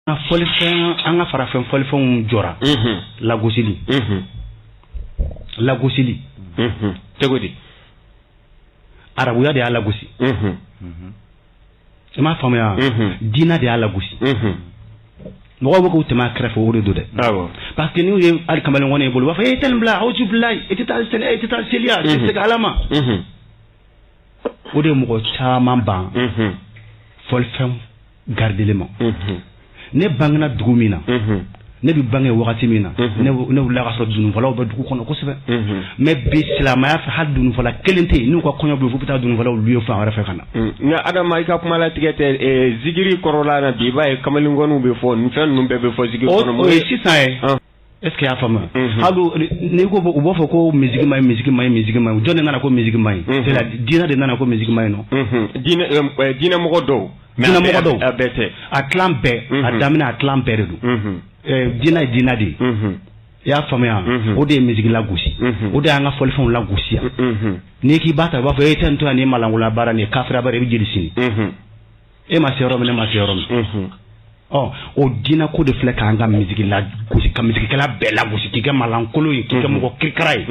Fɔlifɛn an ka farafɛn fɔlifɛnw jɔra lagosili lagosili cogo di arabuya de y'a lagosi i m'a faamuya diina de y'a lagosi mɔgɔw bɛ k'u tɛmɛ a kɛrɛfɛ o de don dɛ parce que n'u ye hali kamalen ŋɔni ye bolo u b'a fɔ e tɛ nin bila aw ju bila e tɛ taa seliya e tɛ se ka Ala ma o de ye mɔgɔ caman ban fɔlifɛn gardeli ma ne bangena dugu min na ne bi bange wagati min na ne wulila ka sɔrɔ dunufɔlaw bɛ dugu kɔnɔ kosɛbɛ mais bi silamaya fɛ hali dunufɔla kelen tɛ yen n'u ka kɔɲɔ bɛ yen f'u bɛ taa dunufɔlaw lieu fan wɛrɛ fɛ ka na nka Adama i ka kuma latigɛ tɛ zikiri kɔrɔla na bi i b'a ye kamalenkɔniw bɛ fɔ nin fɛn ninnu bɛɛ bɛ fɔ zikiri kɔnɔ o ye sisan ye est-ce que y'a faamuya hali n'i ko u b'a fɔ ko musique man ɲi jɔn de nana ko musique man ɲi c'est la diinɛ de nana ko musique man ɲi non diinɛmɔgɔ dɔw diinɛmɔgɔ dɔw a bɛɛ tɛ a tilan bɛɛ a daminɛ a tilan bɛɛ de don diinɛ ye diinɛ de ye i y'a faamuya o de ye musique lagosi o de y'an ka fɔlifɛnw lagosi yan n'i k'i b'a ta i b'a fɔ e tɛ nin to yan nin ye malangola baara nin ye kafiriya baara i bɛ jeli sini e ma se yɔrɔ min ne ma se yɔrɔ min o diinɛ ko de filɛ k'an ka musique lagosi ka musiquekɛla bɛɛ lagosi k'i kɛ malankolon ye k'i kɛ mɔgɔ kirikara ye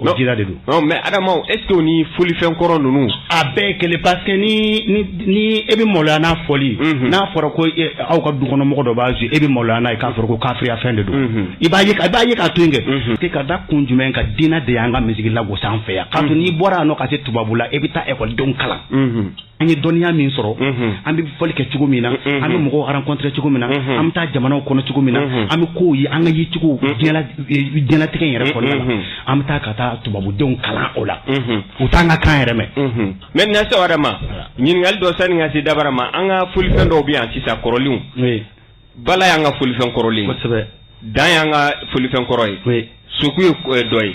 o diinɛ de don non mais Adama est-ce que o ni folifɛn kɔrɔ ninnu a bɛɛ ye kelen parce que ni e bɛ maloya n'a fɔli n'a fɔra ko aw ka dukɔnɔmɔgɔ dɔ b'a jouer e bɛ maloya n'a ye k'a fɔra ko kafiriya fɛn de don i b'a ye k'a to yen kɛ ka da kun jumɛn ka diinɛ de y'an ka musique lagosi an fɛ yan k'a to n'i bɔra yan nɔ ka se tubabu la e bɛ taa ekɔlidenw kalan an ye dɔnniya min sɔrɔ an bɛ fɔli kɛ cogo min na an bɛ mɔgɔw rencontrer cogo min na an bɛ taa jamanaw kɔnɔ cogo min na an bɛ kow ye an ka ye cogo diɲɛlatigɛ in yɛrɛ kɔnɔna la an bɛ taa ka taa tubabudenw kalan o la u t'an ka kan yɛrɛ mɛn maintenant sa Adama ɲininkali dɔ sani ka se dabara ma an ka folifɛn dɔw bɛ yan sisan kɔrɔlenw bala y'an ka folifɛn kɔrɔlen kosɛbɛ dan y'an ka folifɛn kɔrɔ ye soku ye dɔ ye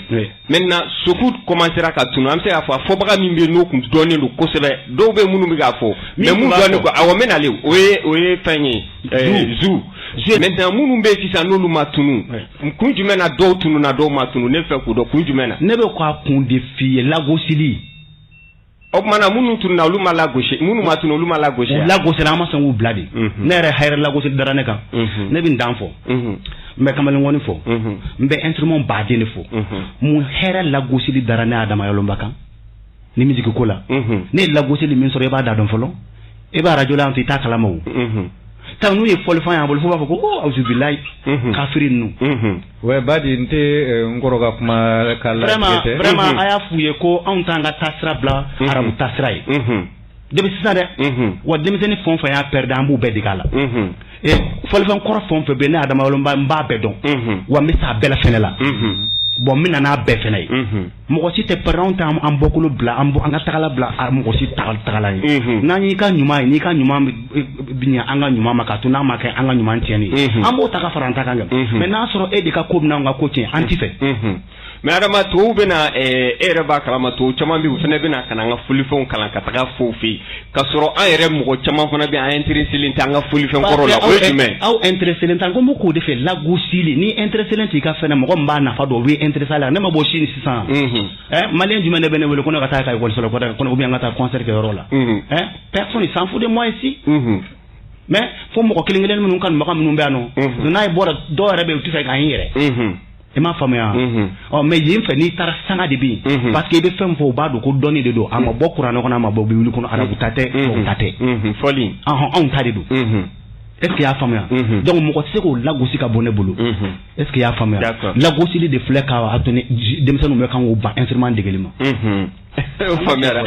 maintenant soku commencera ka tunu an bɛ se k'a fɔ a fɔbaga min bɛ yen n'o kun dɔnnen don kosɛbɛ dɔw bɛ minnu bɛ k'a fɔ mais mun dɔnnen ko awɔ n bɛ nalen o ye fɛn ye zu maintenant minnu bɛ yen sisan n'olu ma tunu kun jumɛn na dɔw tunu na dɔw ma tunu ne fɛ k'o dɔn kun jumɛn na ne bɛ k'a kun de f'i ye lagosili o tuma na minnu tununa olu ma lagosi minnu ma tunu olu ma lagosi u lagosira an ma sɔn k'u bila de ne yɛrɛ hayɛrɛ lagosili dara ne kan ne bɛ n dan fɔ n bɛ kamalenkɔni fɔ n bɛ instrument baden de fɔ mun hɛrɛ lagosili dara ne Adama Yalɔnba kan ni musique ko la ne ye lagosili min sɔrɔ i b'a da dɔn fɔlɔ i b'a radio la yan fɛ i t'a kalama o tan n'u ye fɔlifɛn y'an bolo fo b'a fɔ ko awuzubilayi kafiri ninnu ouais Badi n tɛ n kɔrɔ ka kuma ka latigɛ tɛ vraiment a y'a f'u ye ko anw t'an ka taasira bila arabu taasira ye depuis sisan dɛ wa denmisɛnnin fɛn o fɛn y'a perdre an b'u bɛɛ dege a la fɔlifɛn kɔrɔ fɛn o fɛn bɛ yen ne Adama Yalɔnba n b'a bɛɛ dɔn wa n bɛ s'a bɛɛ la fɛnɛ la bon n bɛna n'a bɛɛ fɛnɛ ye mɔgɔ si tɛ perdre anw t'an bɔkolo bila an ka tagala bila mɔgɔ si tagala ye n'an y'i ka ɲuman ye n'i ka ɲuman bɛ ɲɛ an ka ɲuman ma k'a to n'a ma kɛ an ka ɲuman tiɲɛni ye an b'o ta ka fara an ta kan mais n'a sɔrɔ e de ka ko bɛ n'anw ka ko tiɲɛ an ti fɛ mais Adama tubabu bɛna e yɛrɛ b'a kalama tubabu caman bɛ yen u fana bɛna ka na an ka folifɛnw kalan ka taga fo fɛ yen ka sɔrɔ an yɛrɛ mɔgɔ caman fana bɛ an intéressé tɛ an ka folifɛn kɔrɔ la o ye jumɛn aw intéressé t'an ko n bɛ k'o de fɛ lagosili ni intéressé t'i ka fɛn na mɔgɔ min b'a nafa dɔn o bɛ intéressé a la ne ma bɔ Chine sisan maliyɛn jumɛn de bɛ ne wele ko ne ka taa ka école la ko ou bien ka taa concert kɛ yɔrɔ la personne s'en fout de moi ici mais fo mɔgɔ kelen kelen minnu ka maga minnu bɛ yan nɔ n'a ye bɔra dɔw yɛrɛ bɛ yen u tɛ fɛ k'an yɛrɛ i m'a faamuya mais yen fɛ n'i taara sanga de bɛ yen parce que i bɛ fɛn fɔ u b'a dɔn ko dɔnni de don a ma bɔ kuranɛ kɔnɔ a ma bɔ bibili kɔnɔ arabu ta tɛ tubabu ta tɛ fɔli anw ta de don est-ce que y'a faamuya donc mɔgɔ tɛ se k'o lagosi ka bɔ ne bolo est-ce que y'a faamuya lagosili de filɛ k'a to denmisɛnninw bɛ kan k'u ban instrument degeli ma o faamuyara